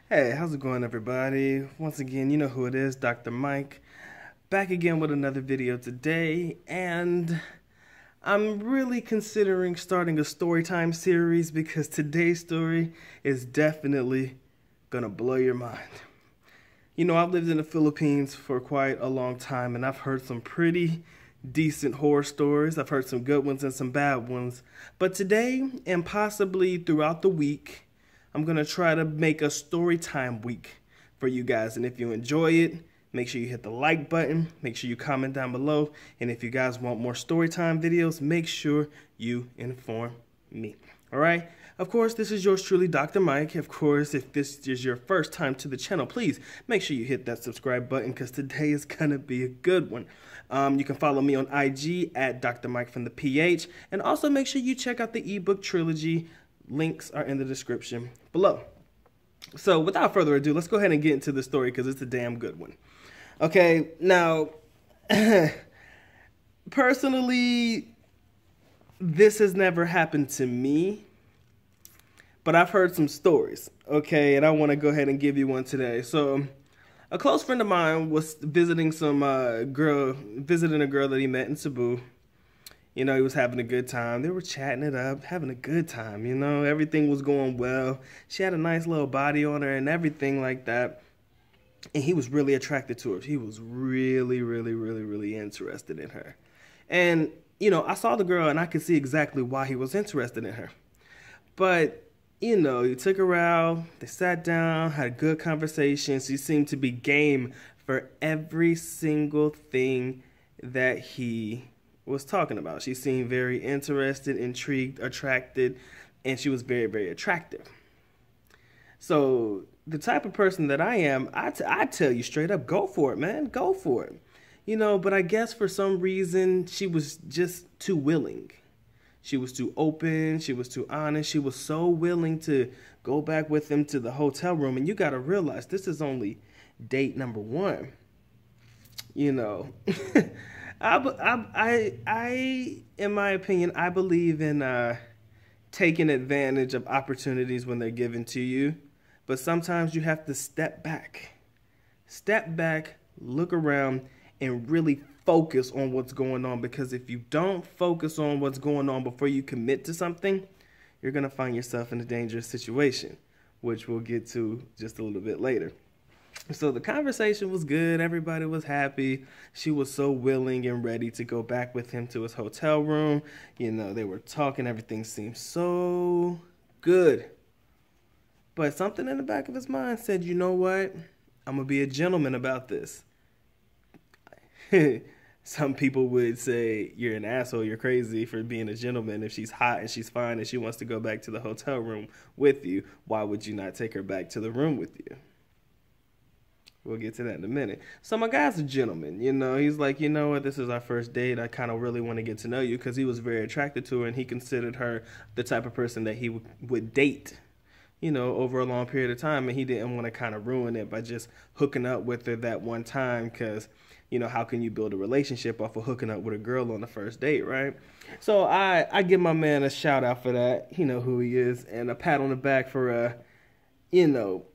Hey, how's it going, everybody? Once again, you know who it is, Dr. Mike, back again with another video today, and I'm really considering starting a story time series because today's story is definitely gonna blow your mind. You know, I've lived in the Philippines for quite a long time, and I've heard some pretty decent horror stories. I've heard some good ones and some bad ones. But today, and possibly throughout the week, I'm going to try to make a story time week for you guys. And if you enjoy it, make sure you hit the like button. Make sure you comment down below. And if you guys want more story time videos, make sure you inform me. All right? Of course, this is yours truly, Dr. Mike. Of course, if this is your first time to the channel, please make sure you hit that subscribe button because today is going to be a good one. You can follow me on IG at Dr. Mike from the PH. And also make sure you check out the ebook trilogy. Links are in the description below. So without further ado, let's go ahead and get into the story because it's a damn good one. Okay, now, personally, this has never happened to me, but I've heard some stories, okay, and I want to go ahead and give you one today. So a close friend of mine was visiting a girl that he met in Cebu. You know, he was having a good time. They were chatting it up, having a good time, you know. Everything was going well. She had a nice little body on her and everything like that. And he was really attracted to her. He was really, really, really, really interested in her. And, you know, I saw the girl and I could see exactly why he was interested in her. But, you know, he took her out. They sat down, had a good conversation. She seemed to be game for every single thing that he was talking about. She seemed very interested, intrigued, attracted, and she was very, very attractive. So the type of person that I am, I tell you straight up, go for it, man, go for it. You know, but I guess for some reason she was just too willing. She was too open, she was too honest, she was so willing to go back with him to the hotel room. And you got to realize this is only date number one. You know, I, in my opinion, I believe in taking advantage of opportunities when they're given to you. But sometimes you have to step back, look around, and really focus on what's going on. Because if you don't focus on what's going on before you commit to something, you're going to find yourself in a dangerous situation, which we'll get to just a little bit later. So the conversation was good. Everybody was happy. She was so willing and ready to go back with him to his hotel room. You know, they were talking. Everything seemed so good. But something in the back of his mind said, you know what? I'm going to be a gentleman about this. Some people would say you're an asshole, you're crazy for being a gentleman. If she's hot and she's fine and she wants to go back to the hotel room with you, why would you not take her back to the room with you? We'll get to that in a minute. So my guy's a gentleman, you know. He's like, you know what, this is our first date. I kind of really want to get to know you because he was very attracted to her and he considered her the type of person that he would date, you know, over a long period of time. And he didn't want to kind of ruin it by just hooking up with her that one time because, you know, how can you build a relationship off of hooking up with a girl on the first date, right? So I give my man a shout out for that. You know who he is. And a pat on the back for, you know,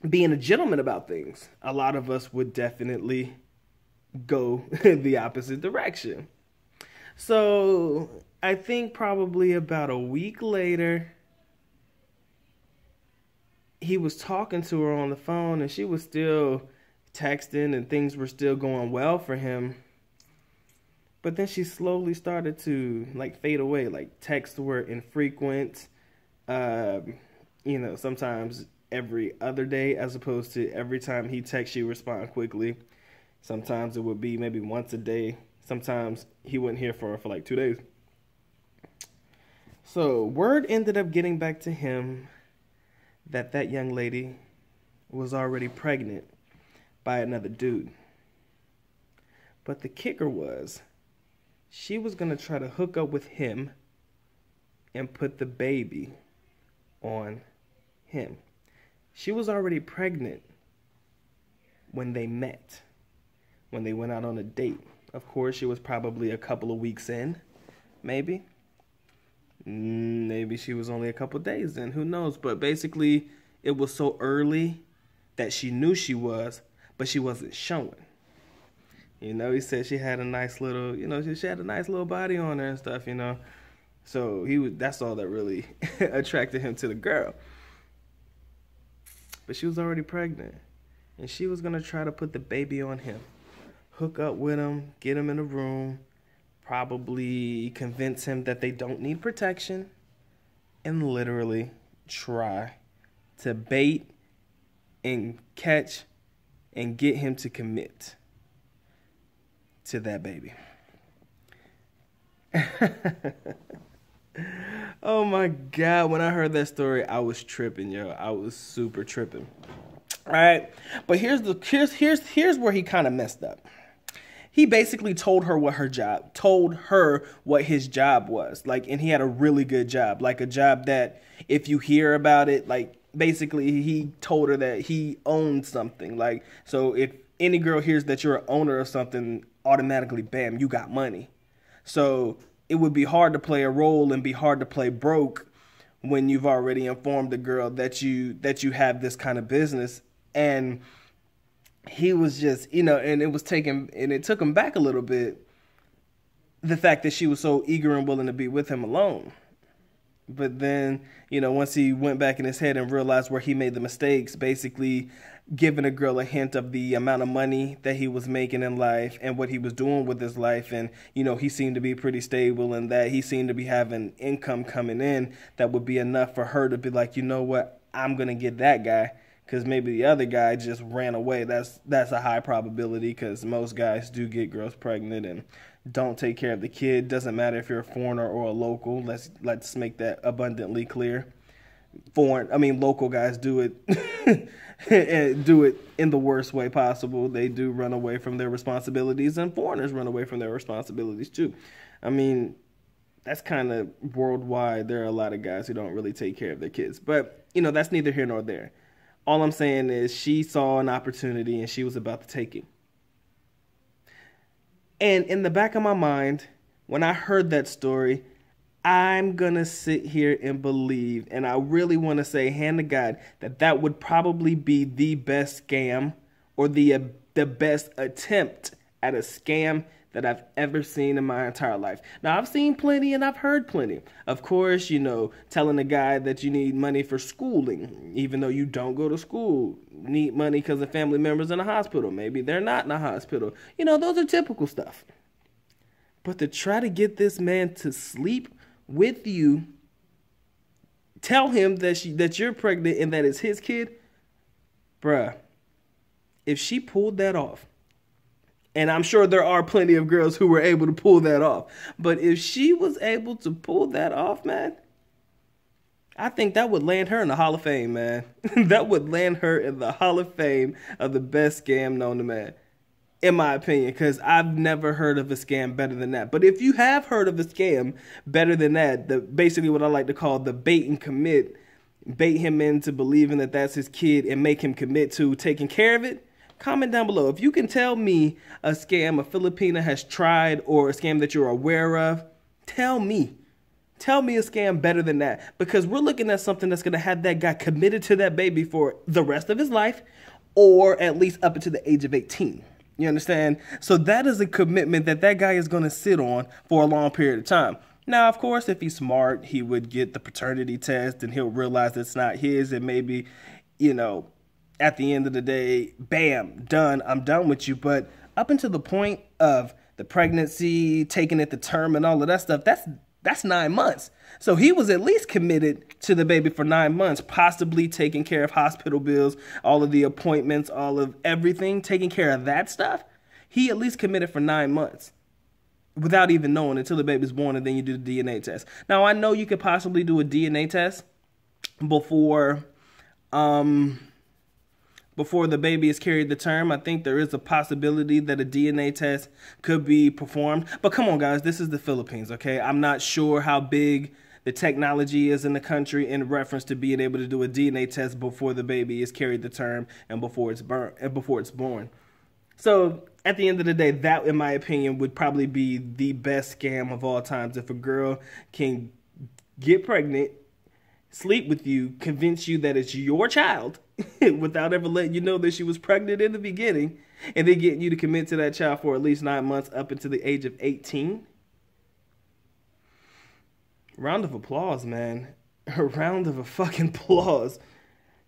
being a gentleman about things. A lot of us would definitely go the opposite direction. So I think probably about a week later, he was talking to her on the phone and she was still texting and things were still going well for him. But then she slowly started to like fade away, like texts were infrequent. You know, sometimes every other day as opposed to every time he texts you respond quickly. Sometimes it would be maybe once a day. Sometimes he wouldn't hear from her for like 2 days. So word ended up getting back to him that that young lady was already pregnant by another dude. But the kicker was she was going to try to hook up with him and put the baby on him. She was already pregnant when they met, when they went out on a date. Of course, she was probably a couple of weeks in, maybe. Maybe she was only a couple days in, who knows? But basically, it was so early that she knew she was, but she wasn't showing. You know, he said she had a nice little, she had a nice little body on her and stuff, So that's all that really attracted him to the girl. But she was already pregnant. And she was going to try to put the baby on him. Hook up with him, get him in a room, probably convince him that they don't need protection, and literally try to bait and catch and get him to commit to that baby. Oh my God, when I heard that story, I was tripping, yo. I was super tripping. All right, but here's where he kind of messed up. He basically told her what his job was. And he had a really good job, like a job that if you hear about it, basically he told her that he owned something. So if any girl hears that you're an owner of something, automatically, bam, you got money. So it would be hard to play a role and be hard to play broke when you've already informed the girl that you have this kind of business. And he was just, and it took him back a little bit, the fact that she was so eager and willing to be with him alone. But then, once he went back in his head and realized where he made the mistakes, basically giving a girl a hint of the amount of money that he was making in life and what he was doing with his life. And, he seemed to be pretty stable, and that he seemed to be having income coming in that would be enough for her to be like, you know what, I'm going to get that guy. Because maybe the other guy just ran away. That's a high probability, because most guys do get girls pregnant and don't take care of the kid. Doesn't matter if you're a foreigner or a local. Let's make that abundantly clear. Local guys do it and do it in the worst way possible. They do run away from their responsibilities, and foreigners run away from their responsibilities too. That's kind of worldwide. There are a lot of guys who don't really take care of their kids. But, that's neither here nor there. All I'm saying is she saw an opportunity and she was about to take it. And in the back of my mind, when I heard that story, I'm going to sit here and believe, and I really want to say, hand to God, that would probably be the best scam, or the best attempt at a scam that I've ever seen in my entire life. Now, I've seen plenty and I've heard plenty. Of course, telling a guy that you need money for schooling, even though you don't go to school, need money because of family members in a hospital. Maybe they're not in a hospital. Those are typical stuff. But to try to get this man to sleep with you, tell him that you're pregnant and that it's his kid, bruh, if she pulled that off, and I'm sure there are plenty of girls who were able to pull that off, but if she was able to pull that off, man, I think that would land her in the Hall of Fame, man. That would land her in the Hall of Fame of the best scam known to man, in my opinion, because I've never heard of a scam better than that. But if you have heard of a scam better than that, basically what I like to call the bait and commit, bait him into believing that that's his kid and make him commit to taking care of it, comment down below. If you can tell me a scam a Filipina has tried, or a scam that you're aware of, tell me. Tell me a scam better than that, because we're looking at something that's going to have that guy committed to that baby for the rest of his life, or at least up until the age of 18. You understand? So that is a commitment that guy is going to sit on for a long period of time. Now, of course, if he's smart, he would get the paternity test and he'll realize it's not his, and maybe, at the end of the day, bam, done, I'm done with you. But up until the point of the pregnancy, taking it to term and all of that stuff, that's 9 months. So he was at least committed to the baby for 9 months, possibly taking care of hospital bills, all of the appointments, all of everything, taking care of that stuff. He at least committed for 9 months without even knowing, until the baby's born, and then you do the DNA test. Now, I know you could possibly do a DNA test before the baby is carried to term. I think there is a possibility that a DNA test could be performed. But come on, guys, this is the Philippines, okay? I'm not sure how big the technology is in the country in reference to being able to do a DNA test before the baby is carried to term and before it's born. So at the end of the day, that, in my opinion, would probably be the best scam of all times. If a girl can get pregnant sleep with you, convince you that it's your child without ever letting you know that she was pregnant in the beginning, and then getting you to commit to that child for at least 9 months up until the age of 18. Round of applause, man. A round of a fucking applause.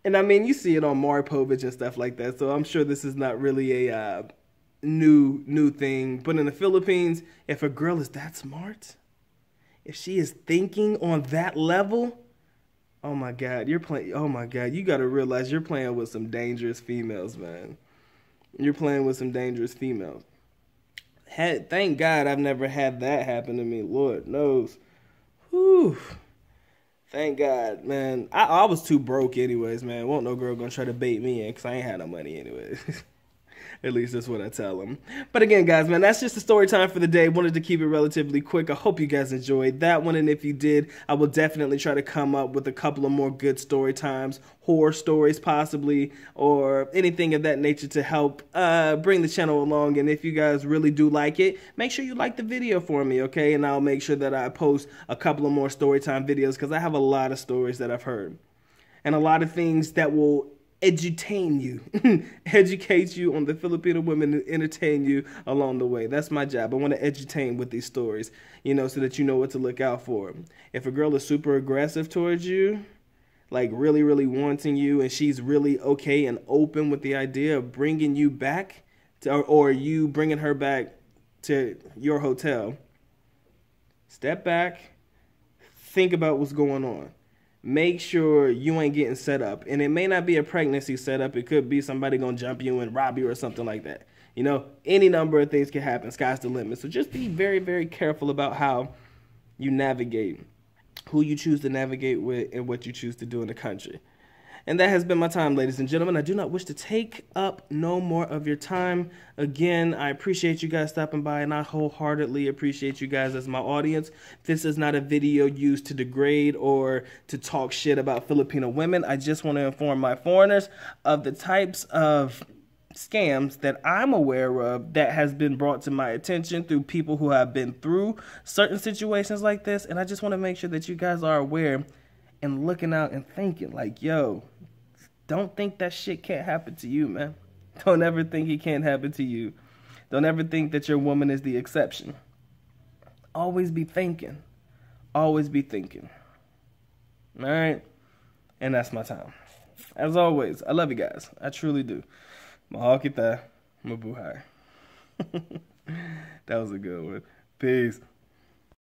And I mean, you see it on Maripovich and stuff like that, so I'm sure this is not really a new thing. But in the Philippines, if a girl is that smart, if she is thinking on that level, oh my God, you got to realize you're playing with some dangerous females, man. You're playing with some dangerous females. Thank God I've never had that happen to me. Lord knows. Whew. Thank God, man. I was too broke anyways, man. Won't no girl gonna try to bait me in because I ain't had no money anyways. At least that's what I tell them. But again, guys, man, that's just the story time for the day. Wanted to keep it relatively quick. I hope you guys enjoyed that one. And if you did, I will definitely try to come up with a couple of more good story times, horror stories possibly, or anything of that nature to help bring the channel along. And if you guys really do like it, make sure you like the video for me, okay? And I'll make sure that I post a couple of more story time videos because I have a lot of stories that I've heard. And a lot of things that will edutain you, educate you on the Filipino women and entertain you along the way. That's my job. I want to edutain with these stories, you know, so that you know what to look out for. If a girl is super aggressive towards you, like really, really wanting you, and she's really okay and open with the idea of bringing you back to, or you bringing her back to your hotel, step back, think about what's going on. Make sure you ain't getting set up. And it may not be a pregnancy setup. It could be somebody going to jump you and rob you or something like that. You know, any number of things can happen. Sky's the limit. So just be very, very careful about how you navigate, who you choose to navigate with, and what you choose to do in the country. And that has been my time, ladies and gentlemen. I do not wish to take up no more of your time. Again, I appreciate you guys stopping by, and I wholeheartedly appreciate you guys as my audience. This is not a video used to degrade or to talk shit about Filipino women. I just want to inform my foreigners of the types of scams that I'm aware of that has been brought to my attention through people who have been through certain situations like this. And I just want to make sure that you guys are aware and looking out and thinking like, yo, don't think that shit can't happen to you, man. Don't ever think it can't happen to you. Don't ever think that your woman is the exception. Always be thinking. Always be thinking. All right? And that's my time. As always, I love you guys. I truly do. Mahal kita, mabuhay. That was a good one. Peace.